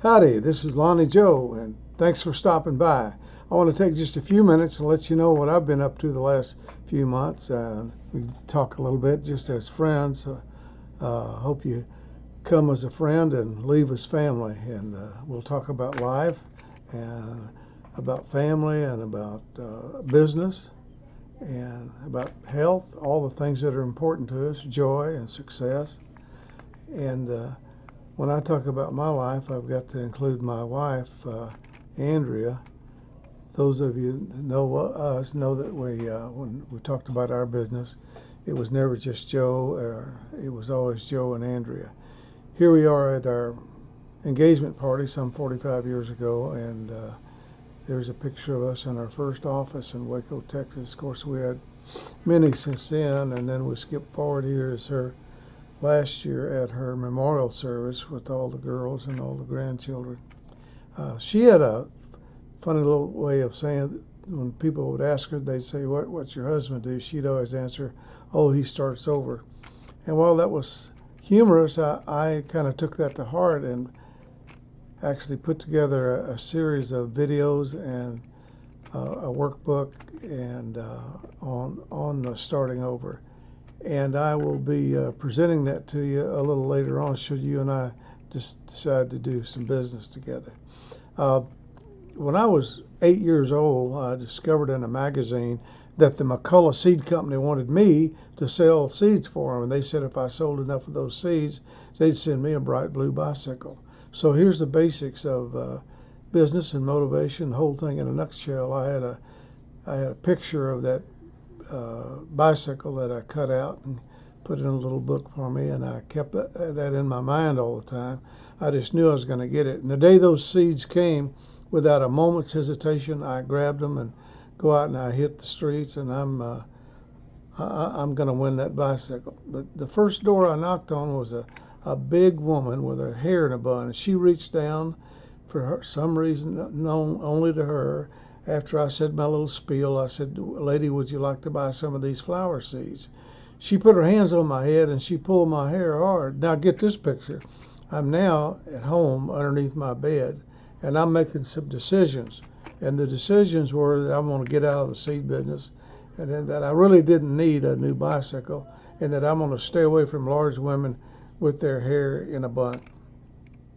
Howdy, this is Lonnie Joe, and thanks for stopping by. I want to take just a few minutes and let you know what I've been up to the last few months. We talk a little bit just as friends. Hope you come as a friend and leave as family, and we'll talk about life and about family and about business and about health, all the things that are important to us, joy and success. And when I talk about my life, I've got to include my wife, Andrea. Those of you that know us know that when we talked about our business, it was never just Joe, it was always Joe and Andrea. Here we are at our engagement party some 45 years ago, and there's a picture of us in our first office in Waco, Texas. Of course, we had many since then, and then we skip forward here as her last year at her memorial service with all the girls and all the grandchildren. She had a funny little way of saying, when people would ask her, they'd say, what's your husband do? She'd always answer, oh, he starts over. And while that was humorous, I kind of took that to heart and actually put together a series of videos and a workbook and on the starting over. And I will be presenting that to you a little later on, should you and I just decide to do some business together. When I was 8 years old, I discovered in a magazine that the McCullough Seed Company wanted me to sell seeds for them. And they said if I sold enough of those seeds, they'd send me a bright blue bicycle. So here's the basics of business and motivation, the whole thing in a nutshell. I had a picture of that bicycle that I cut out and put in a little book for me, and I kept that in my mind all the time. I just knew I was going to get it. And the day those seeds came, without a moment's hesitation, I grabbed them and go out and I hit the streets, and I'm going to win that bicycle. But the first door I knocked on was a big woman with her hair in a bun, and she reached down for some reason known only to her. After I said my little spiel, I said, lady, would you like to buy some of these flower seeds? She put her hands on my head and she pulled my hair hard. Now get this picture. I'm now at home underneath my bed, and I'm making some decisions. And the decisions were that I'm going to get out of the seed business, and that I really didn't need a new bicycle, and that I'm going to stay away from large women with their hair in a bun.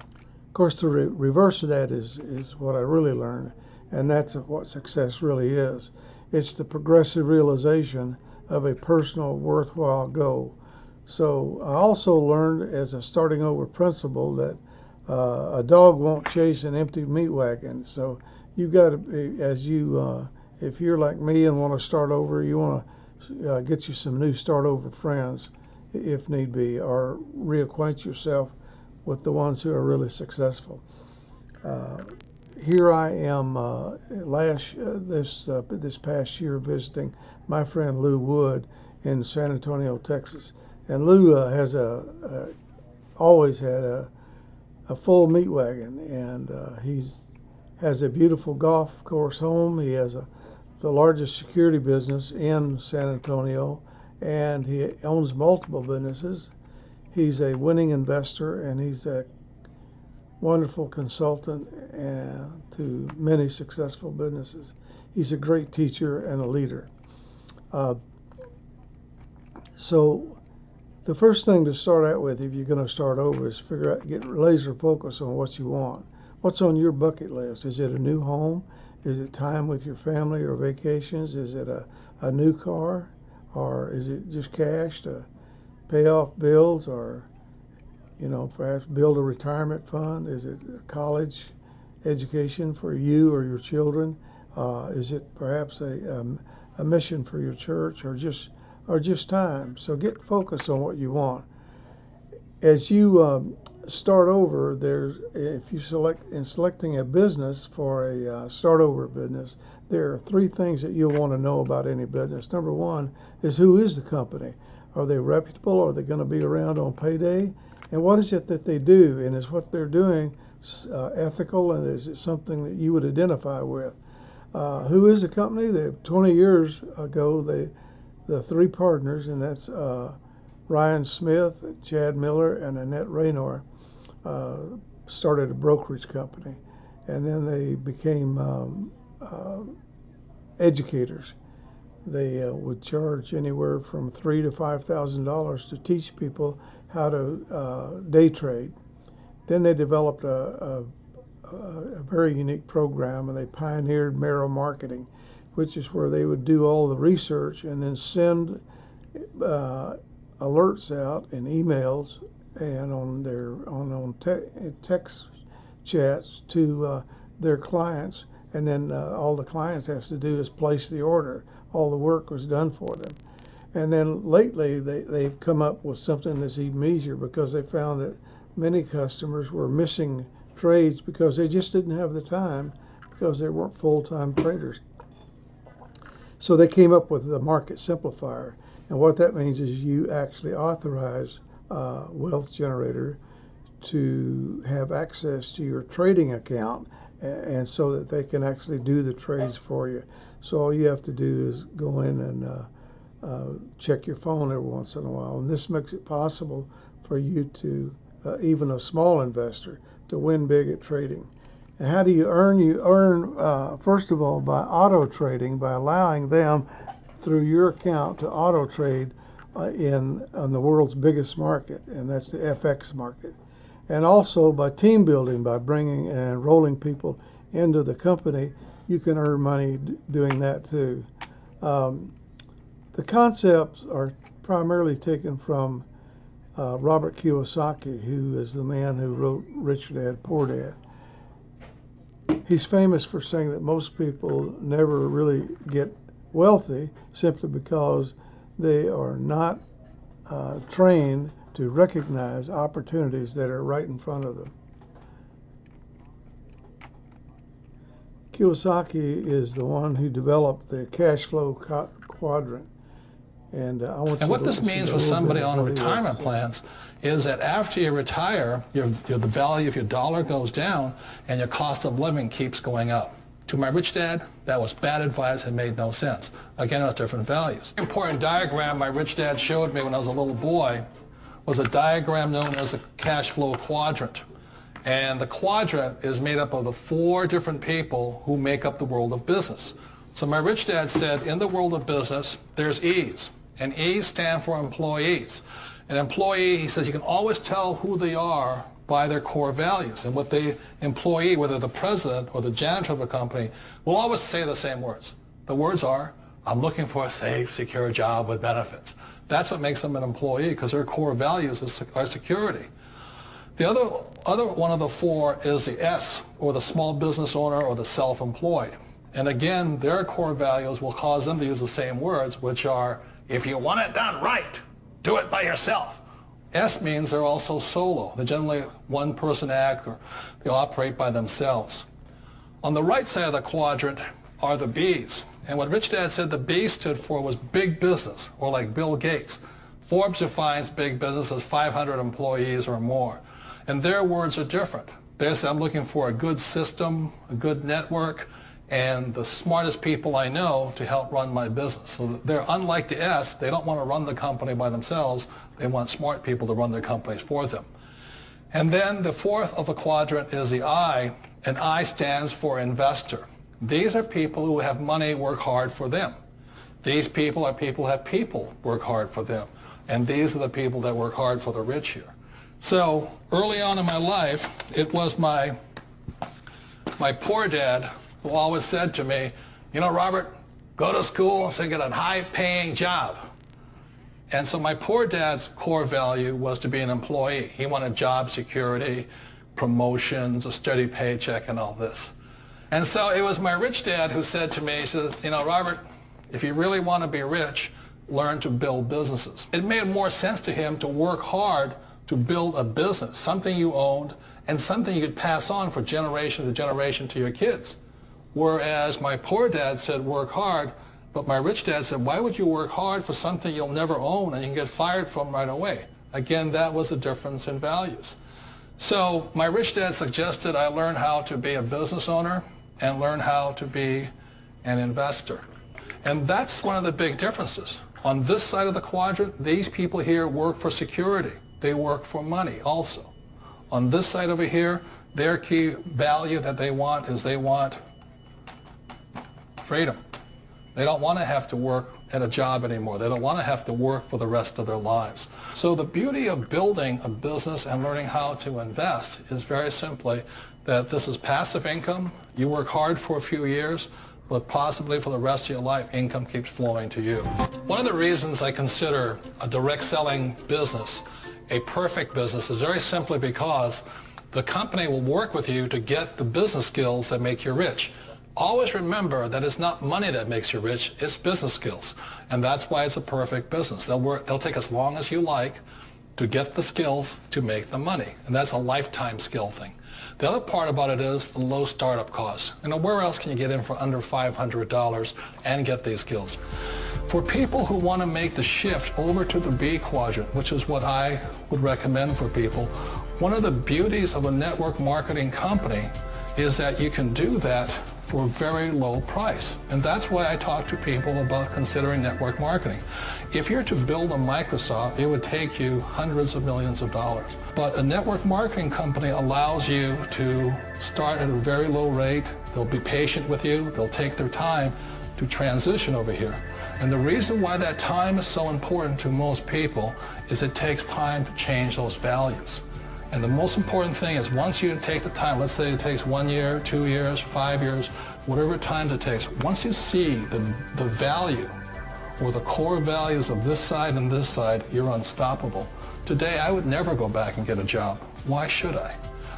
Of course, the reverse of that is what I really learned. And that's what success really is. It's the progressive realization of a personal, worthwhile goal. So I also learned as a starting over principle that a dog won't chase an empty meat wagon. So you've got to be, if you're like me and want to start over, you want to get you some new start over friends, if need be, or reacquaint yourself with the ones who are really successful. Here I am this past year visiting my friend Lou Wood in San Antonio, Texas, and Lou has always had a full meat wagon, and he has a beautiful golf course home. He has the largest security business in San Antonio, and he owns multiple businesses. He's a winning investor, and he's a wonderful consultant to many successful businesses. He's a great teacher and a leader. So the first thing to start out with, if you're going to start over, is get laser focus on what you want. What's on your bucket list? Is it a new home? Is it time with your family or vacations? Is it a new car? Or is it just cash to pay off bills, or perhaps build a retirement fund? Is it a college education for you or your children? Is it perhaps a mission for your church, or just time? So get focused on what you want. As you start over, if you selecting a business for a start over business, there are three things that you'll want to know about any business. Number one is, who is the company? Are they reputable? Are they going to be around on payday? And what is it that they do? And is what they're doing ethical? And is it something that you would identify with? Who is the company? 20 years ago, the three partners, and that's Ryan Smith, Chad Miller, and Annette Raynor, started a brokerage company, and then they became educators. They would charge anywhere from $3,000 to $5,000 to teach people how to day trade. Then they developed a very unique program, and they pioneered Merrill Marketing, which is where they would do all the research and then send alerts out in emails and on text chats to their clients, and then all the clients has to do is place the order. All the work was done for them. And then lately they've come up with something that's even easier, because they found that many customers were missing trades because they just didn't have the time, because they weren't full-time traders. So they came up with the market simplifier. And what that means is you actually authorize a wealth generator to have access to your trading account, and so that they can actually do the trades for you. So all you have to do is go in and check your phone every once in a while. And this makes it possible for you to, even a small investor, to win big at trading. And how do you earn? You earn, first of all, by auto trading, by allowing them through your account to auto trade on the world's biggest market, and that's the FX market. And also by team building, by bringing and enrolling people into the company, you can earn money doing that too. The concepts are primarily taken from Robert Kiyosaki, who is the man who wrote Rich Dad, Poor Dad. He's famous for saying that most people never really get wealthy simply because they are not trained to recognize opportunities that are right in front of them. Kiyosaki is the one who developed the cash flow quadrant. And what this means for somebody on retirement plans is that after you retire, the value of your dollar goes down and your cost of living keeps going up. To my rich dad, that was bad advice and made no sense. Again, it was different values. An important diagram my rich dad showed me when I was a little boy was a diagram known as a cash flow quadrant. And the quadrant is made up of the 4 different people who make up the world of business. So my rich dad said, in the world of business, there's E's. And E's stand for employees. An employee, he says, you can always tell who they are by their core values. And what the employee, whether the president or the janitor of a company, will always say the same words. The words are, I'm looking for a safe, secure job with benefits. That's what makes them an employee, because their core values are security. The other one of the 4 is the S, or the small business owner or the self-employed. And again, their core values will cause them to use the same words, which are, if you want it done right, do it by yourself. S means they're also solo. They're generally one-person act, or they operate by themselves. On the right side of the quadrant are the B's. And what Rich Dad said the B stood for was big business, or like Bill Gates. Forbes defines big business as 500 employees or more. And their words are different. They say, I'm looking for a good system, a good network, and the smartest people I know to help run my business. So they're unlike the S. They don't want to run the company by themselves. They want smart people to run their companies for them. And then the 4th of the quadrant is the I, and I stands for investor. These are people who have money work hard for them. These people are people who have people work hard for them. And these are the people that work hard for the rich here. So early on in my life, it was my poor dad who always said to me, you know, Robert, go to school so you get a high-paying job. And so my poor dad's core value was to be an employee. He wanted job security, promotions, a steady paycheck, and all this. And so it was my rich dad who said to me, he says, you know, Robert, if you really want to be rich, learn to build businesses. It made more sense to him to work hard to build a business, something you owned, and something you could pass on for generation to generation to your kids. Whereas my poor dad said work hard, but my rich dad said, why would you work hard for something you'll never own and you can get fired from right away? Again, that was the difference in values. So my rich dad suggested I learn how to be a business owner and learn how to be an investor. And that's one of the big differences. On this side of the quadrant, these people here work for security. They work for money also. On this side over here, their key value that they want is they want freedom. They don't want to have to work at a job anymore. They don't want to have to work for the rest of their lives. So the beauty of building a business and learning how to invest is very simply that this is passive income. You work hard for a few years, but possibly for the rest of your life, income keeps flowing to you. One of the reasons I consider a direct selling business a perfect business is very simply because the company will work with you to get the business skills that make you rich. Always remember that it's not money that makes you rich, it's business skills. And that's why it's a perfect business. They'll take as long as you like to get the skills to make the money. And that's a lifetime skill thing. The other part about it is the low startup costs. Where else can you get in for under $500 and get these skills? For people who want to make the shift over to the B quadrant, which is what I would recommend for people, one of the beauties of a network marketing company is that you can do that for a very low price. And that's why I talk to people about considering network marketing. If you're to build a Microsoft, it would take you hundreds of millions of dollars. But a network marketing company allows you to start at a very low rate. They'll be patient with you. They'll take their time to transition over here. And the reason why that time is so important to most people is it takes time to change those values. And the most important thing is once you take the time, let's say it takes 1 year, 2 years, 5 years, whatever time it takes, once you see the value or the core values of this side and this side, you're unstoppable. Today, I would never go back and get a job. Why should I?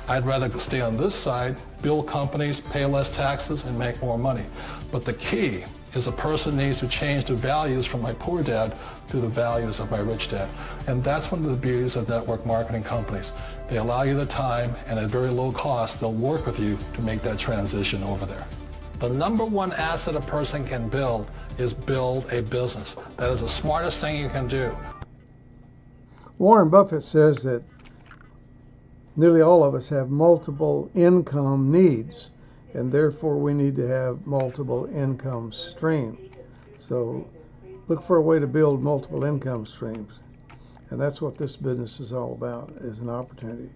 I'd rather stay on this side, build companies, pay less taxes, and make more money. But the key is a person needs to change the values from my poor dad to the values of my rich dad. And that's one of the beauties of network marketing companies. They allow you the time, and at very low cost, they'll work with you to make that transition over there. The number one asset a person can build is build a business. That is the smartest thing you can do. Warren Buffett says that nearly all of us have multiple income needs, and therefore we need to have multiple income streams. So look for a way to build multiple income streams. And that's what this business is all about, is an opportunity.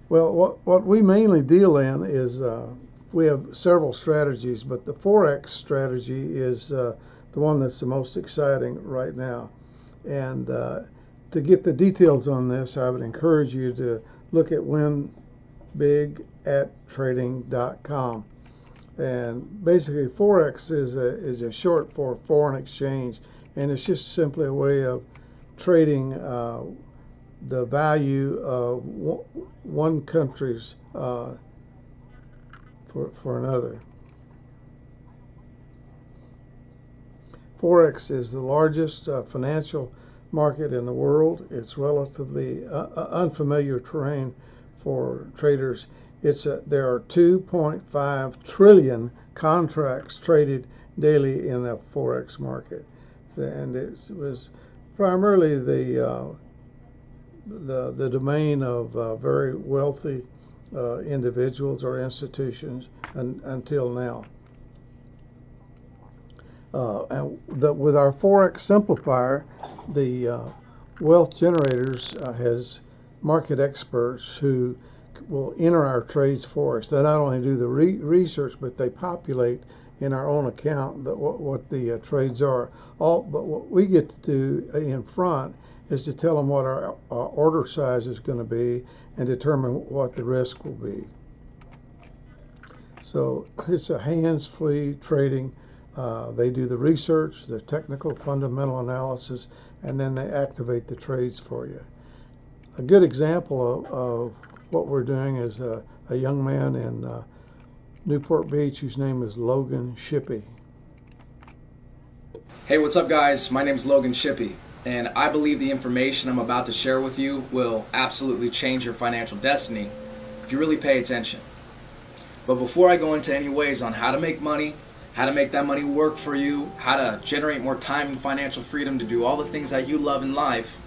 Well, what we mainly deal in is we have several strategies, but the forex strategy is the one that's the most exciting right now. And to get the details on this, I would encourage you to look at winbigatrading.com. And basically, forex is a short for foreign exchange, and it's just simply a way of trading the value of one country's for another. Forex is the largest financial market in the world. It's relatively unfamiliar terrain for traders. There are 2.5 trillion contracts traded daily in the forex market, and it was primarily the domain of very wealthy individuals or institutions until now. And with our forex simplifier, the wealth generators has market experts who will enter our trades for us. They not only do the research, but they populate in our own account what the trades are. But what we get to do in front is to tell them what our order size is going to be and determine what the risk will be. So it's a hands-free trading. They do the research, the technical fundamental analysis, and then they activate the trades for you. A good example of what we're doing is a young man in Newport Beach whose name is Logan Shippey. Hey, what's up guys? My name is Logan Shippey, and I believe the information I'm about to share with you will absolutely change your financial destiny if you really pay attention. But before I go into any ways on how to make money, how to make that money work for you, how to generate more time and financial freedom to do all the things that you love in life,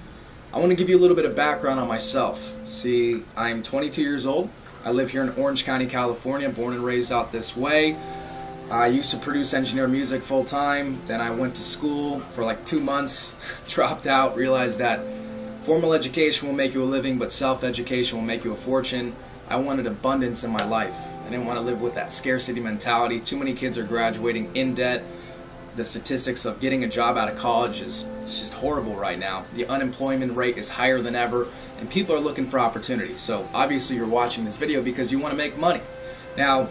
I want to give you a little bit of background on myself. See, I'm 22 years old. I live here in Orange County, California, born and raised out this way. I used to produce engineer music full time. Then I went to school for like 2 months, dropped out, realized that Formal education will make you a living, but self-education will make you a fortune. I wanted abundance in my life. I didn't want to live with that scarcity mentality. Too many kids are graduating in debt. The statistics of getting a job out of college is just horrible right now. The unemployment rate is higher than ever, and people are looking for opportunities. So obviously you're watching this video because you want to make money. Now,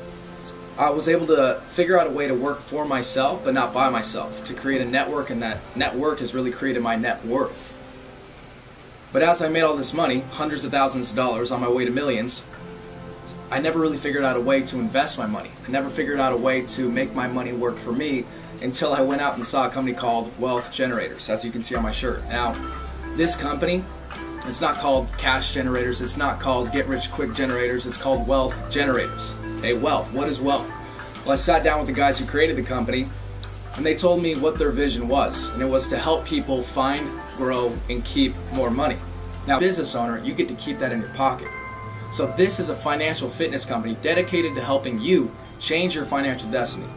I was able to figure out a way to work for myself, but not by myself, to create a network, and that network has really created my net worth. But as I made all this money, hundreds of thousands of dollars on my way to millions, I never really figured out a way to invest my money. I never figured out a way to make my money work for me until I went out and saw a company called Wealth Generators, as you can see on my shirt. Now, this company, it's not called Cash Generators, it's not called Get Rich Quick Generators, it's called Wealth Generators. Hey, wealth, what is wealth? Well, I sat down with the guys who created the company, and they told me what their vision was, and it was to help people find, grow, and keep more money. Now, business owner, you get to keep that in your pocket. So this is a financial fitness company dedicated to helping you change your financial destiny.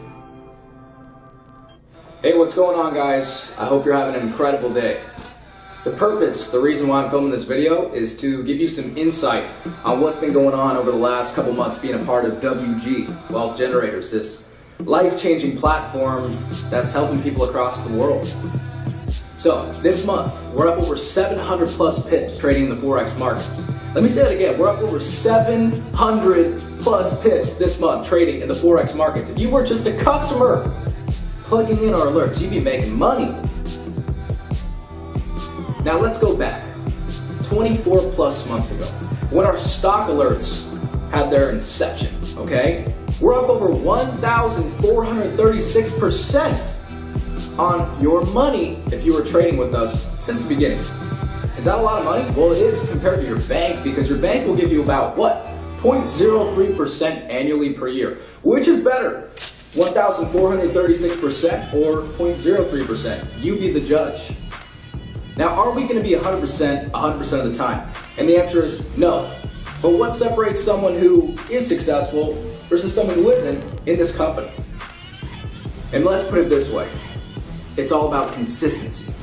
Hey, what's going on, guys? I hope you're having an incredible day. The reason why I'm filming this video is to give you some insight on what's been going on over the last couple months being a part of WG, Wealth Generators, this life-changing platform that's helping people across the world. So, this month, we're up over 700 plus pips trading in the forex markets. Let me say that again, we're up over 700 plus pips this month trading in the forex markets. If you were just a customer plugging in our alerts, you'd be making money. Now let's go back 24 plus months ago when our stock alerts had their inception, okay? We're up over 1,436% on your money if you were trading with us since the beginning. Is that a lot of money? Well, it is compared to your bank, because your bank will give you about what? 0.03% annually per year. Which is better? 1,436% or 0.03%? You be the judge. Now, are we going to be 100% of the time? And the answer is no. But what separates someone who is successful versus someone who isn't in this company? And let's put it this way. It's all about consistency.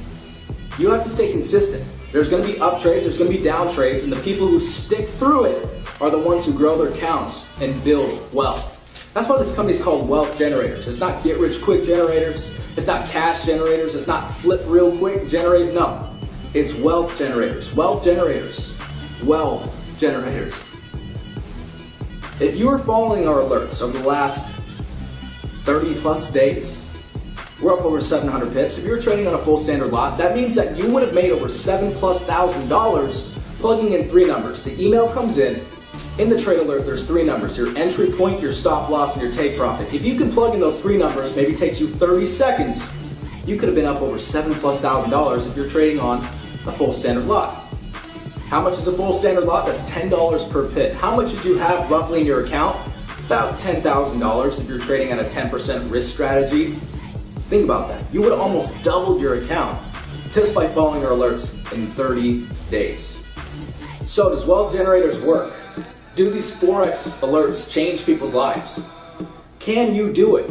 You have to stay consistent. There's going to be up trades, there's going to be down trades, and the people who stick through it are the ones who grow their accounts and build wealth. That's why this company is called Wealth Generators. It's not Get Rich Quick Generators. It's not Cash Generators. It's not Flip Real Quick Generators. No, it's Wealth Generators. Wealth Generators. Wealth Generators. If you are following our alerts over the last 30 plus days, we're up over 700 pips. If you're trading on a full standard lot, that means that you would have made over $7,000+ plugging in 3 numbers. The email comes in the trade alert, there's 3 numbers: your entry point, your stop loss, and your take profit. If you can plug in those 3 numbers, maybe it takes you 30 seconds, you could have been up over $7,000+ if you're trading on a full standard lot. How much is a full standard lot? That's $10 per pip. How much did you have roughly in your account? About $10,000 if you're trading on a 10% risk strategy. Think about that. You would have almost doubled your account just by following our alerts in 30 days. So does Wealth Generators work? Do these forex alerts change people's lives? Can you do it?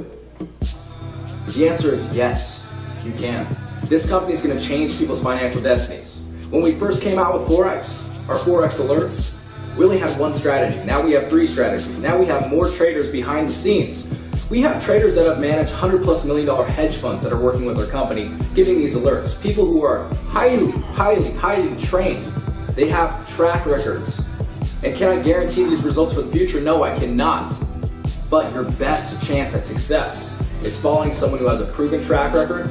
The answer is yes, you can. This company is going to change people's financial destinies. When we first came out with forex, our forex alerts, we only had 1 strategy. Now we have 3 strategies. Now we have more traders behind the scenes. We have traders that have managed $100+ million hedge funds that are working with our company, giving these alerts. People who are highly trained. They have track records. And can I guarantee these results for the future? No, I cannot. But your best chance at success is following someone who has a proven track record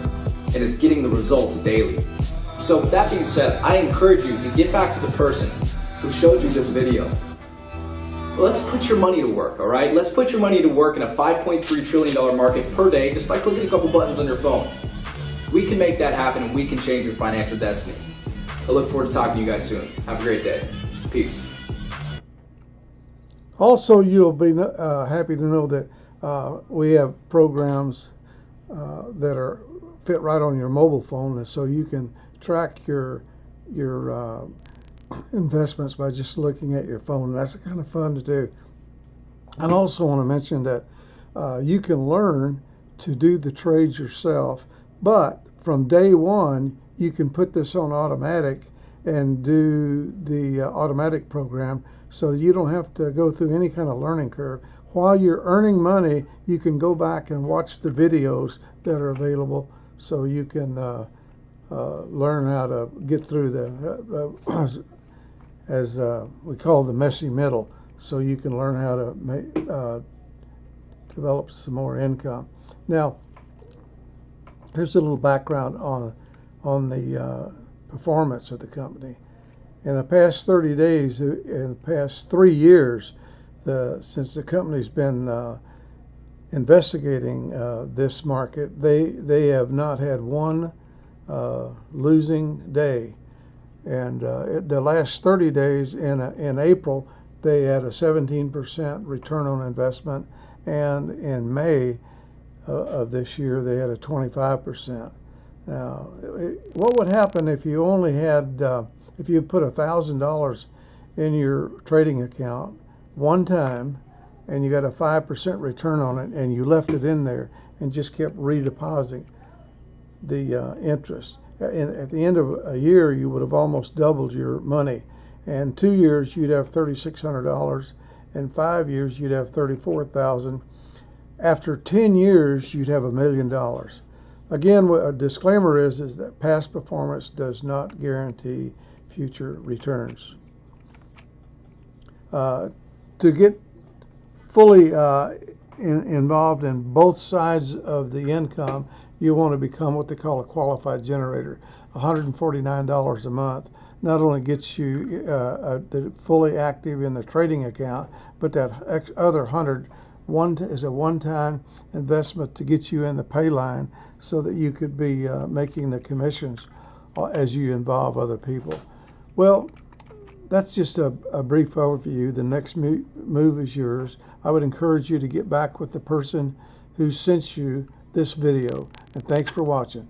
and is getting the results daily. So with that being said, I encourage you to get back to the person who showed you this video. Let's put your money to work, all right? Let's put your money to work in a $5.3 trillion market per day just by clicking a couple buttons on your phone. We can make that happen, and we can change your financial destiny. I look forward to talking to you guys soon. Have a great day. Peace. Also, you'll be happy to know that we have programs that are fit right on your mobile phone, and so you can track your investments by just looking at your phone. That's kind of fun to do. I also want to mention that you can learn to do the trades yourself, but from day one you can put this on automatic, and do the automatic program, so you don't have to go through any kind of learning curve. While you're earning money, you can go back and watch the videos that are available, so you can learn how to get through the as we call the messy middle, so you can learn how to develop some more income. Now, here's a little background on the performance of the company. In the past 30 days, in the past 3 years, since the company's been investigating this market, they have not had one losing day. And the last 30 days in April, they had a 17% return on investment, and in May of this year, they had a 25%. Now, what would happen if you only had, if you put $1,000 in your trading account one time, and you got a 5% return on it, and you left it in there and just kept redepositing the interest? At the end of a year, you would have almost doubled your money. In 2 years, you'd have $3,600. In 5 years, you'd have $34,000. After 10 years, you'd have $1 million. Again, a disclaimer is that past performance does not guarantee future returns. To get fully involved in both sides of the income, you want to become what they call a qualified generator. $149 a month not only gets you fully active in the trading account, but that other $100 is a one-time investment to get you in the pay line, so that you could be making the commissions as you involve other people. Well, that's just a brief overview. The next move is yours. I would encourage you to get back with the person who sent you this video, and thanks for watching.